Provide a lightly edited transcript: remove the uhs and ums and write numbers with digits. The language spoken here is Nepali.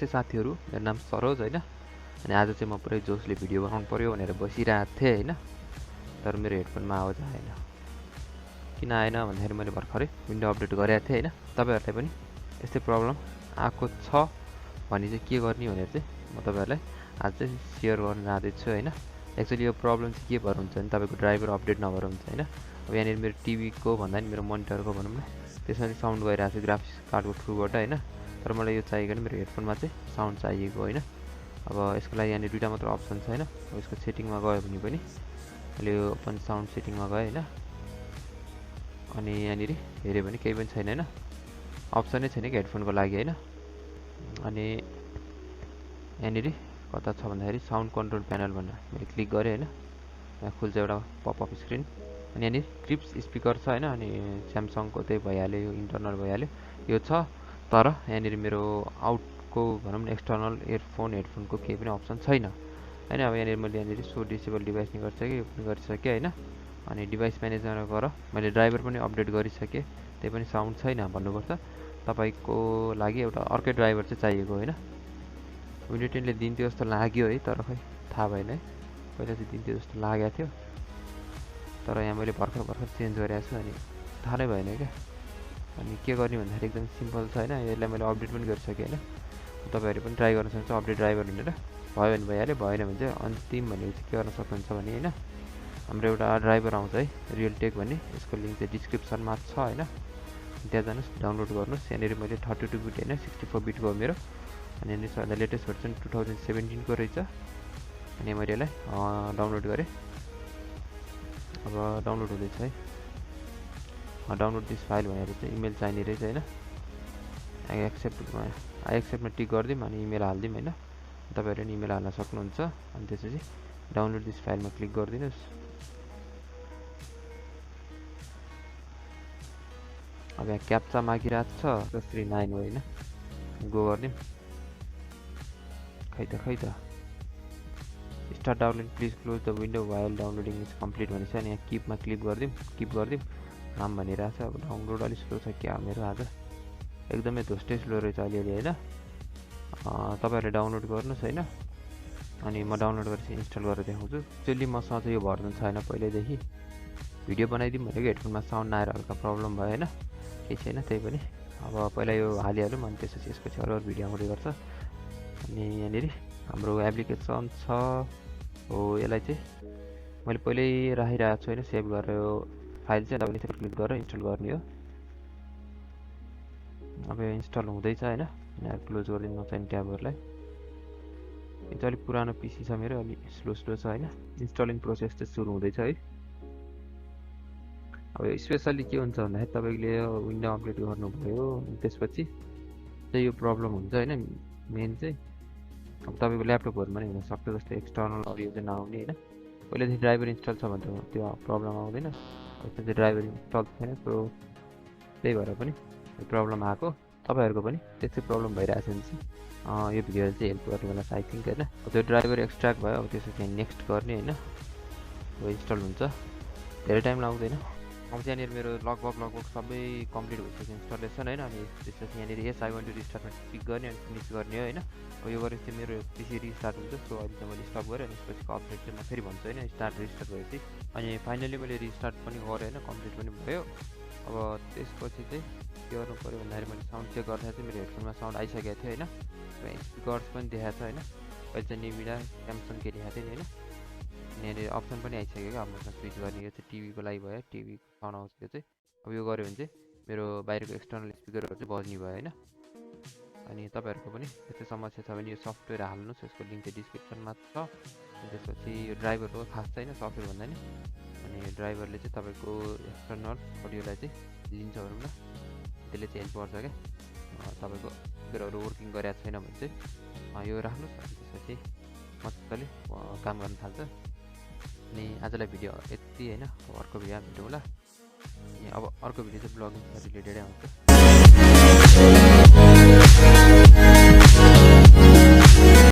नमस्ते साथीहरू, मेरो नाम सरोज हैन। अनि आज चाहिँ म पुरै जोसले भिडियो बनाउनु पर्यो भनेर बसिरहेको थिएँ हैन। तर मेरो हेडफोनमा आवाज आएन। किन आएन भन्दाखेरि मैले भर्खरै विन्डो अपडेट गरेको थिएँ हैन। तपाईहरुलाई पनि यस्तै प्रब्लम आएको छ भने चाहिँ के गर्ने भनेर चाहिँ म तपाईहरुलाई आज चाहिँ शेयर गर्न जाँदैछु हैन। एक्चुअली यो प्रब्लम चाहिँ के भएर हुन्छ भने तपाईको ड्राइभर अपडेट नभएर हुन्छ हैन। अब यहाँनिर मेरो टिभीको भन्दा नि मेरो मोनिटरको भनौँ न, त्यसमा चाहिँ साउन्ड गइरहेको छ ग्राफिक्स कार्डको थ्रुबाट हैन। तर मलाई यो चाहिएको नि मेरो हेडफोनमा चाहिँ साउन्ड चाहिएको हैन। अब यसको लागि यहाँनिर दुईटा मात्र अप्सन छ हैन। अब यसको सेटिङमा गयो भने पनि अहिले यो ओपन साउन्ड सेटिङमा गयो हैन। अनि यहाँनिर हेर्यो भने केही पनि छैन हैन, अप्सनै छैन कि हेडफोनको लागि हैन। अनि यहाँनिर कता छ भन्दाखेरि साउन्ड कन्ट्रोल प्यानल भनेर मैले क्लिक गरेँ हैन। यहाँ खुल्छ एउटा पपअप स्क्रिन। अनि यहाँनिर क्रिप्स स्पिकर छ हैन। अनि स्यामसङको त्यही भइहाल्यो, यो इन्टरनल भइहाल्यो यो छ। तर यहाँनिर मेरो आउटको भनौँ न एक्सटर्नल इयरफोन हेडफोनको केही पनि अप्सन छैन हैन। अब यहाँनिर मैले यहाँनिर सो डिसेबल डिभाइस नि गरिसकेँ, यो पनि गरिसकेँ हैन। अनि डिभाइस म्यानेजरमा गएर मैले ड्राइभर पनि अपडेट गरिसकेँ, त्यही पनि साउन्ड छैन भन्नुपर्छ। तपाईको लागि एउटा अर्कै ड्राइभर चाहिँ चाहिएको हैन। विन्डो 10ले दिन्थ्यो जस्तो लाग्यो है, तर खै थाहा भएन है। पहिला चाहिँ दिन्थ्यो जस्तो लागेको थियो, तर यहाँ मैले भर्खर चेन्ज गरेको छु अनि थाहा नै भएन क्या। अनि के गर्ने भन्दाखेरि एकदम सिम्पल छ हैन। यसलाई मैले अपडेट पनि गरिसकेँ हैन। तपाईहरु पनि ट्राई गर्न सक्नुहुन्छ अपडेट ड्राइभर भनेर। भयो भने भइहाल्यो, भएन भने चाहिँ अन्तिम भनेको चाहिँ के गर्न सक्नुहुन्छ भने हैन, हाम्रो एउटा ड्राइभर आउँछ है रियल टेक भन्ने, यसको लिंक चाहिँ डिस्क्रिप्सनमा छ हैन। त्यहाँ जानुस्, डाउनलोड गर्नुस्। यहाँनिर मैले 32 बिट हैन 64 बिटको हो मेरो। अनि यहाँनिर सबभन्दा लेटेस्ट भर्सन 2017 को रहेछ। अनि मैले यसलाई डाउनलोड गरेँ। अब डाउनलोड हुँदैछ है। डाउनलोड दिस फाइल भनेर चाहिँ इमेल चाहिने रहेछ हैन। आई एक्सेप्टमा टिक गरिदिउँ अनि इमेल हालिदिउँ हैन। तपाईहरुले पनि इमेल हाल्न सक्नुहुन्छ। अनि त्यसपछि डाउनलोड दिस फाइलमा क्लिक गरिदिनुस्। अब यहाँ क्याप्चा मागिरहेको छ, 39 हो हैन। गो गरिदिउँ। खै त start download, please close the window while downloading is complete भनेछ। अनि यहाँ किपमा क्लिक गरिदिउँ नाम भनिरहेछ। अब डाउनलोड अलिक स्लो छ क्या मेरो आज, एकदमै धोस्टै स्लो रहेछ अलिअलि हैन। तपाईहरुले डाउनलोड गर्नुस् हैन। अनि म डाउनलोड गरेपछि इन्स्टल गरेर देखाउँछु। एक्चुअली मसँग चाहिँ यो भर्जन छैन पहिल्यैदेखि। भिडियो बनाइदिउँ भनेको हेडफोनमा साउन्ड नआएर हल्का प्रब्लम भयो हैन, केही छैन त्यही पनि। अब पहिला यो हालिहालौँ अनि त्यसपछि यसपछि अरू भिडियो आउँदै गर्छ। अनि यहाँनिर हाम्रो एप्लिकेसन छ हो, यसलाई चाहिँ मैले पहिल्यै राखिरहेको छु हैन सेभ गरेर। यो फाइल चाहिँ तपाईले क्लिक गरेर इन्स्टल गर्ने हो। अब यो इन्स्टल हुँदैछ हैन। यहाँ क्लोज गरिदिनु नचाहिने ट्याबहरुलाई। यो चाहिँ अलिक पुरानो पिसी छ मेरो, अलि स्लो छ हैन। इन्स्टलिङ प्रोसेस चाहिँ सुरु हुँदैछ है। अब स्पेशली के हुन्छ भन्दाखेरि तपाईले विन्डो अपडेट गर्नुभयो त्यसपछि चाहिँ यो प्रब्लम हुन्छ हैन। मेन चाहिँ अब तपाईको ल्यापटपहरुमा नि हुन सक्छ, जस्तै एक्सटर्नल अडियो चाहिँ नआउने हैन। पहिलेदेखि ड्राइभर इन्स्टल छ भने त त्यो प्रब्लम आउँदैन। अहिले चाहिँ ड्राइभर इन्स्टल छैन, सो त्यही भएर पनि यो प्रब्लम आएको। तपाईहरुको पनि त्यस्तै प्रब्लम भइरहेछ भने चाहिँ यो भिडियोले चाहिँ हेल्प गर्ने होला आई थिंक हैन। त्यो ड्राइभर एक्सट्र्याक्ट भयो, अब त्यसपछि नेक्स्ट गर्ने हैन। अब इन्स्टल हुन्छ, धेरै टाइम लाग्दैन। अब चाहिँ यहाँनिर मेरो लगभग सबै कम्प्लिट भइसक्यो इन्स्टलेसन हैन। अनि त्यसपछि यहाँनिर यस आई वान्ट टु रिस्टार्टमा क्लिक गर्ने अनि फिनिस गर्ने हो हैन। अब यो गरेपछि मेरो पिसी रिस्टार्ट हुन्छ। सो अहिले चाहिँ मैले स्टप गरेँ अनि त्यसपछिको अपडेट चाहिँ म फेरि भन्छु हैन, स्टार्ट रिस्टार्ट भएपछि। अनि फाइनली मैले रिस्टार्ट पनि गरेँ हैन, कम्प्लिट पनि भयो। अब त्यसपछि चाहिँ के गर्नु पर्यो भन्दाखेरि मैले साउन्ड चेक गर्दा चाहिँ मेरो हेडफोनमा साउन्ड आइसकेको थियो हैन। स्पिकर्स पनि देखाएको छ हैन। अहिले चाहिँ निभिडा स्यामसङ के देखाएको थियो नि हैन। यहाँनिर अप्सन पनि आइसक्यो क्या, अब मसँग स्विच गर्ने। यो चाहिँ टिभीको लागि भयो, टिभी साउन्ड आउँछ यो चाहिँ। अब यो गऱ्यो भने चाहिँ मेरो बाहिरको एक्सटर्नल स्पिकरहरू चाहिँ बज्ने भयो हैन। अनि तपाईहरुको पनि यस्तै समस्या छ भने यो सफ्टवेयर हाल्नुस्, यसको लिंक चाहिँ डिस्क्रिप्सनमा छ। त्यसपछि यो ड्राइभरको खास छैन सफ्टवेयर भन्दा नि। अनि ड्राइभरले चाहिँ तपाईको एक्सटर्नल अडियोलाई चाहिँ लिन्छ भनौँ न, त्यसले चाहिँ हेल्प गर्छ क्या। तपाईको स्पिकरहरू वर्किङ गरेको छैन भने चाहिँ यो राख्नुस्, अनि त्यसपछि मजाले काम गर्न थाल्छ। अनि आजलाई भिडियो यति हैन। अर्को भिडियोमा भेटौँ होला। अब अर्को भिडियो चाहिँ ब्लगिङ रिलेटेडै आउँछ।